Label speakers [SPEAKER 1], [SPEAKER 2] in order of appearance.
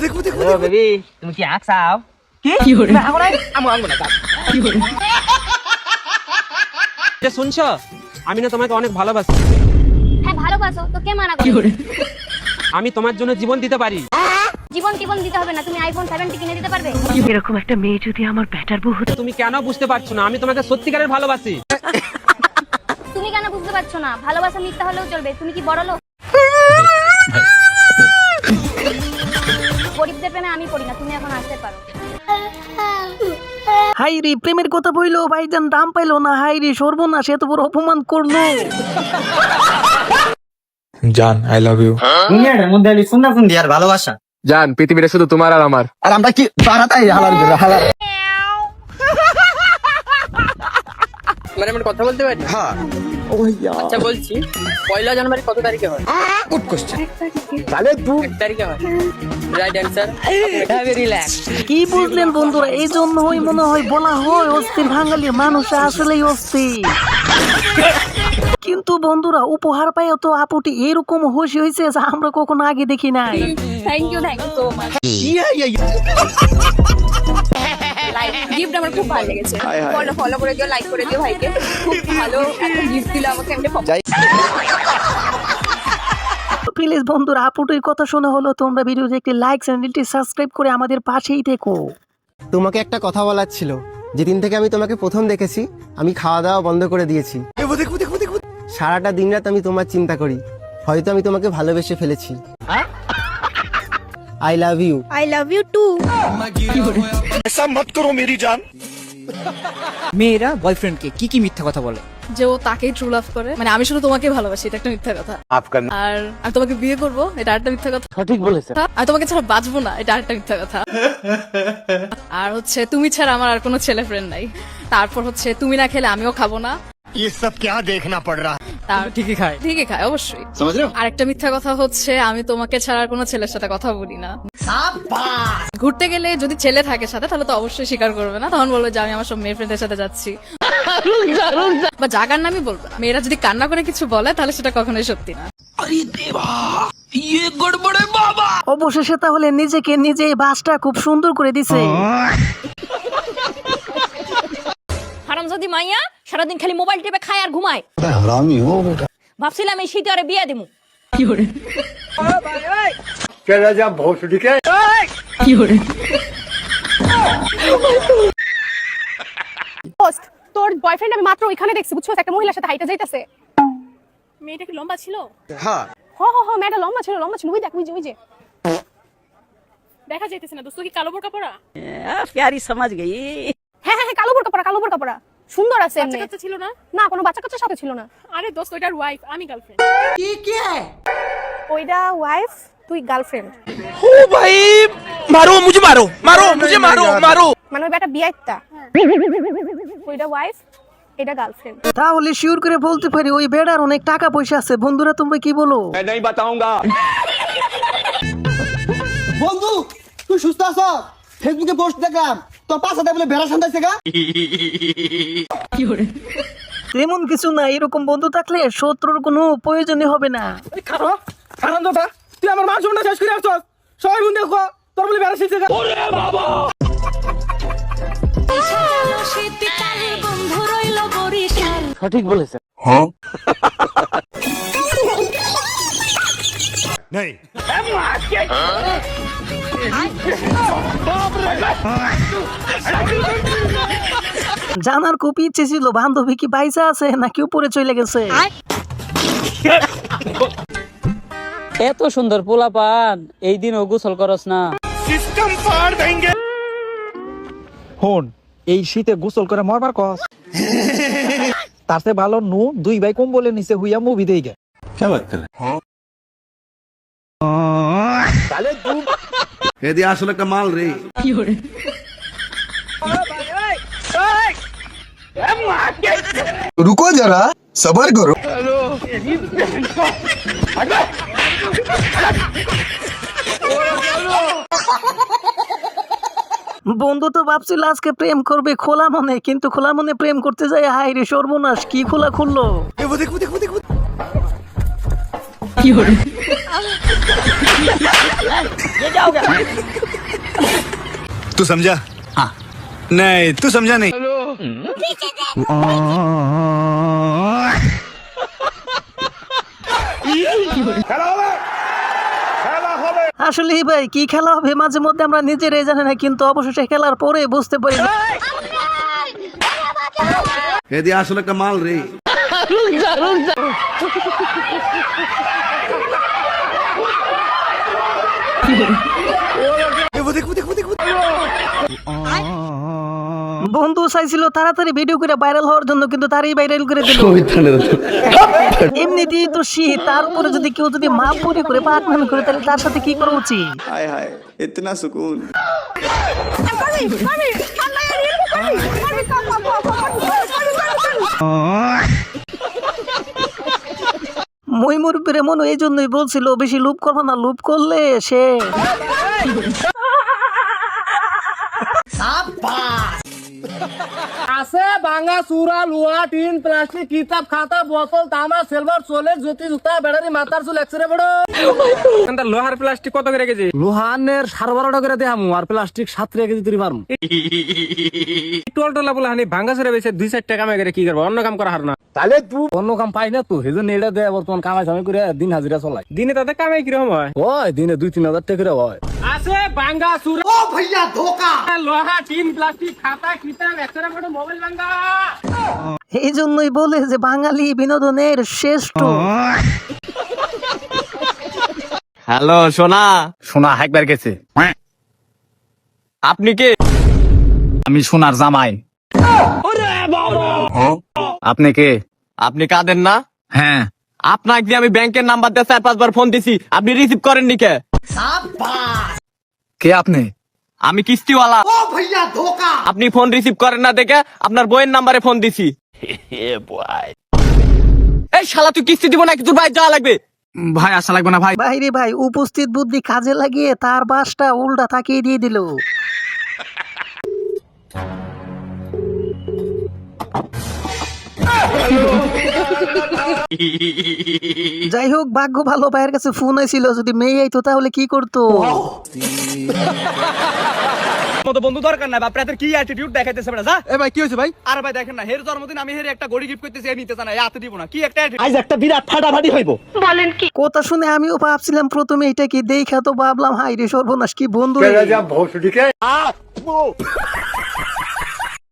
[SPEAKER 1] Hello baby, তুমি কি আঁকছাও? কি না আমো না কি করে
[SPEAKER 2] যে শুনছো, আমি না তোমাকে অনেক ভালোবাসি।
[SPEAKER 3] হ্যাঁ ভালোবাসো তো কে মানা করে?
[SPEAKER 2] আমি তোমার জন্য জীবন দিতে পারি।
[SPEAKER 3] জীবন দিতে হবে না, তুমি আইফোন 70 কিনে দিতে পারবে?
[SPEAKER 4] এরকম একটা মেয়ে যদি আমার ব্যাটার বউ হতো।
[SPEAKER 2] তুমি কেন বুঝতে পারছো না আমি তোমাকে সত্যিকারের ভালোবাসি?
[SPEAKER 3] তুমি কেন বুঝতে পারছো না? ভালোবাসা মিথ্যা হলেও চলবে। তুমি কি বড় লোক? গরিবদের প্রেমে আমি পড়ি না, তুমি এখন আসতে পারো।
[SPEAKER 4] হাই রে, প্রেমের কথা বইলো ভাইজান দাম পাইলো না। হাই রে সর্বনাশ, এত বড় অপমান করলো।
[SPEAKER 5] জান আই লাভ ইউ।
[SPEAKER 1] দুনিয়ার মধ্যে আমি সুন্দর সুন্দর আর ভালোবাসা
[SPEAKER 5] জান পৃথিবীটা শুধু তোমার আর আমার।
[SPEAKER 1] আর আমরা কি বারাতাই হালার
[SPEAKER 6] মানে আমরা কথা বলতে পারি?
[SPEAKER 1] হ্যাঁ
[SPEAKER 6] আচ্ছা বলছি, 1 জানুয়ারি কত তারিখে হয়?
[SPEAKER 1] গুড কোশ্চেন তাহলে তুই
[SPEAKER 6] 1 তারিখে হয়। Right answer. রিল্যাক্স।
[SPEAKER 4] কি বুঝলেন বন্ধুরা? এই জন্যই মনে হয় বলা হয় অস্থির বাঙালির মানুষ আসলেই অস্থির। কিন্তু বন্ধুরা উপহার পাইও তো আপুটি এরকম খুশি হয়েছে যা আমরা কখনো আগে দেখি নাই।
[SPEAKER 3] Thank you so much. Gift আমার খুব ভালো লেগেছে। ফলো করে দিও, লাইক করে দিও ভাইকে। খুব ভালো একটা গিফট দিল আমাকে। আমি
[SPEAKER 4] প্লিজ বন্ধুরা আপুটির কথা শুনে হলো তোমরা ভিডিওতে একটি লাইক চ্যানেলটি সাবস্ক্রাইব করে আমাদের পাশেই থেকো।
[SPEAKER 7] তোমাকে একটা কথা বলার ছিল। যেদিন থেকে আমি তোমাকে প্রথম দেখেছি আমি খাওয়া দাওয়া বন্ধ করে দিয়েছি। সারাটা দিন রাত আমি তোমার চিন্তা করি। হয়তো আমি তোমাকে ভালোবেসে ফেলেছি। I love you.
[SPEAKER 3] I love you too.
[SPEAKER 1] মেয়েরা বয়ফ্রেন্ডকে কি কি মিথ্যা কথা বলে?
[SPEAKER 8] যে ও তাকেই ট্রু লাভ করে, মানে আমি শুধু তোমাকে ভালোবাসি, এটা একটা মিথ্যা কথা। আর আমি তোমাকে বিয়ে করব, এটা আরেকটা মিথ্যা কথা।
[SPEAKER 1] সঠিক বলেছে।
[SPEAKER 8] আমি তোমাকে ছাড়া বাঁচবো না, এটা আরেকটা মিথ্যা কথা। আর হচ্ছে তুমি ছাড়া আমার আর কোনো ছেলে ফ্রেন্ড নাই। তারপর হচ্ছে তুমি না খেলে আমিও খাবো না।
[SPEAKER 9] ये सब क्या देखना पड़ रहा है?
[SPEAKER 8] ঠিকই খায় অবশ্যই। আরেকটা মিথ্যা কথা হচ্ছে আমি তোমাকে ছাড়া আর কোনো ছেলের সাথে কথা বলি না। ঘুরতে গেলে যদি ছেলে থাকে সাথে তাহলে তো অবশ্যই স্বীকার করবে না, তখন বলবে যে আমি আমার সব মেয়ে ফ্রেন্ডের সাথে যাচ্ছি। বা জাগার নামই বলবে না। মেয়েরা যদি কান্না করে কিছু বলে তাহলে সেটা কখনোই সত্যি না।
[SPEAKER 4] অবশেষে তাহলে নিজেকে নিজে এই বাসটা খুব সুন্দর করে দিছে।
[SPEAKER 3] হারামজাদি মাইয়া সারাদিন খালি মোবাইল টিপে খায় আর ঘুমায়। ভাবছিলাম এই শীতে আরে বিয়ে দিমু।
[SPEAKER 8] তোর বয়ফ্রেন্ড আমি মাত্র ওইখানে দেখছি, বুঝছো, একটা মহিলার সাথে হাইটা যাইতেছে। মেয়েটা কি লম্বা ছিল?
[SPEAKER 7] হ্যাঁ
[SPEAKER 8] হ্যাঁ মেয়েটা লম্বা ছিল। ওই দেখ, ওই যে দেখা যাইতেছে না। দোস্ত কি কালো বোরকা পরা?
[SPEAKER 4] প্যারি সমাজ গই।
[SPEAKER 8] হ্যাঁ কালো বোরকা পরা সুন্দর আছে। এমনি বাচ্চা ছিল না? না কোনো বাচ্চা কাচ্চা সাথে ছিল না। আরে দোস্ত ওইটার ওয়াইফ, আমি গার্লফ্রেন্ড। কি ওইটা ওয়াইফ, তুই গার্লফ্রেন্ড।
[SPEAKER 9] ओ भाई मारो मुझे मारो
[SPEAKER 8] মানে ওই বেটা বিয়াইতা, ওইটা ওয়াইফ, এটা গার্লফ্রেন্ড।
[SPEAKER 4] তাহলে শিওর করে বলতে পারি ওই বেড়ার অনেক টাকা পয়সা আছে। বন্ধুরা তোমরা কি বলো?
[SPEAKER 7] বন্ধু তুই সুস্থ আছো? ফেসবুকে পোস্ট দেখলাম তোর পাশে বলে বেড়া সান্দাইছে গা।
[SPEAKER 4] তেমন কিছু না, এরকম বন্ধু থাকলে শত্রুর কোনো প্রয়োজনই হবে না।
[SPEAKER 6] তুই আমার মান সম্মান শেষ করে আসছস। সবাই বন্ধু দেখো তোর বলে বেড়া শিখছে।
[SPEAKER 1] সঠিক বলেছে।
[SPEAKER 9] नहीं
[SPEAKER 4] জানার খুব ইচ্ছে ছিল বান্ধবী কি বাইসা আছে নাকি উপরে চলে গেছে।
[SPEAKER 1] এত সুন্দর পোলাপান, এই দিন ও গোসল করস না?
[SPEAKER 9] सिस्टम फाड़ देंगे।
[SPEAKER 10] হন এই শীতে গোসল করে মরবার কস। তার চেয়ে ভালো নু 2 ভাই কম্বলে নিচে হুইয়া মুভি দেই গে।
[SPEAKER 9] क्या बात कर रहा है?
[SPEAKER 5] এদি আসলে একটা মাল রে।
[SPEAKER 9] रुको जरा सबर करो।
[SPEAKER 4] বন্ধু তো ভাবছিল আজকে প্রেম করবে খোলা মনে, কিন্তু খোলা মনে প্রেম করতে যায় হাই রে সর্বনাশ, কি খোলা খুললো।
[SPEAKER 9] देखो तू समझा? हाँ। नहीं तू समझा नहीं।
[SPEAKER 4] আসলে ভাই কি খেলা হবে মাঝে মধ্যে আমরা নিজেরাই জানি না, কিন্তু অবশেষে খেলার পরে বুঝতে পারি।
[SPEAKER 5] এদি আসলে একটা মাল রে।
[SPEAKER 4] বন্ধু চাইছিল তাড়াতাড়ি ভিডিও করে ভাইরাল হওয়ার জন্য, কিন্তু তারই ভাইরাল করে দিল। এমনিতেই তো শীত, তার উপরে যদি কেউ যদি মা পরি করে পাকনান করে, তাহলে তার সাথে কি করা উচিত?
[SPEAKER 9] हाय हाय इतना सुकून।
[SPEAKER 4] মই মুরব্বীরে মনে এই জন্যই বলছিল বেশি লুপ করবো না, লুপ করলে সে
[SPEAKER 6] আছে ভাঙা চূড়া লোহা টিন প্লাস্টিক কিতাব খাতা বোতল তামা সিলভার সোলের জুতি জুতা ব্যাটারি মাথার চুল এক্সরে বড়
[SPEAKER 2] লোহার প্লাস্টিক কত করে কেজি?
[SPEAKER 6] লোহানের 12.5 করে দেখামু আর প্লাস্টিক 7 কেজি তুই পারমু।
[SPEAKER 2] টোল টোলা বলে হানি ভাঙ্গা ছেড়ে বেশি 2-4 টাকা কামাই করে কি করবো? অন্য কাম করা হার না।
[SPEAKER 6] তাহলে তুই অন্য কাম পাই না তো, সেজন্য এটা দেয় বর্তমান কামাই সামাই করে দিন হাজিরা চলাই।
[SPEAKER 2] দিনে তাতে কামাই কিরকম হয়?
[SPEAKER 6] ওই দিনে 2-3 হাজার টাকা করে হয়।
[SPEAKER 2] আছে ভাঙ্গা চূড়া, ও ভাইয়া ধোকা, লোহা টিন প্লাস্টিক খাতা কিতাব এক্সরে বড় মোবাইল ভাঙ্গা।
[SPEAKER 4] এই জন্যই বলে যে বাঙালি বিনোদনের শ্রেষ্ঠ।
[SPEAKER 1] হ্যালো সোনা।
[SPEAKER 10] সোনা একবার গেছে।
[SPEAKER 1] আপনি কে?
[SPEAKER 10] আমি সোনার জামাই। আপনি কে?
[SPEAKER 1] আপনি কাঁদেন না?
[SPEAKER 10] হ্যাঁ।
[SPEAKER 1] আপনাকে দিয়ে আমি ব্যাংকের নাম্বার দিয়ে 4-5 বার ফোন দিছি, আপনি রিসিভ করেননি কে?
[SPEAKER 10] কে আপনি?
[SPEAKER 1] আমি কিস্তিওয়ালা। ও ভাইয়া ধোকা। আপনি ফোন রিসিভ করেন না দেখে আপনার বইয়ের নাম্বারে ফোন দিছি। এই শালা তুই কিস্তি দিব নাকি তোর বাইরে যাওয়া লাগবে?
[SPEAKER 10] ভাই আসা লাগবে না ভাই।
[SPEAKER 4] বাইরে ভাই উপস্থিত বুদ্ধি কাজে লাগিয়ে তার বাসটা উল্টা তাকিয়ে দিয়ে দিল। যাই হোক, ভাগ্য ভালো ভাইয়ের কাছে ফোন আইছিল, যদি মেয়ে আইতো তাহলে কি করতো?
[SPEAKER 1] মতো বন্ধু দরকার নাই, বাপ রাতের কি অ্যাটিটিউড দেখাইতেছে বেটা, যা।
[SPEAKER 6] এ ভাই কি হইছে ভাই?
[SPEAKER 1] আরে ভাই দেখেন না, হের জন্মদিন আমি হের একটা গড়ি গিফট করতেছি, নিতে চাই না, হাতে দিব না, কি একটা attitude।
[SPEAKER 6] আজ একটা বিরাট ফাটাফাটি হইব।
[SPEAKER 4] কথা শুনে আমিও ভাবছিলাম প্রথমে এটা কি, দেখা তো ভাবলাম হাই রে সর্বনাশ, কি বন্ধু রে।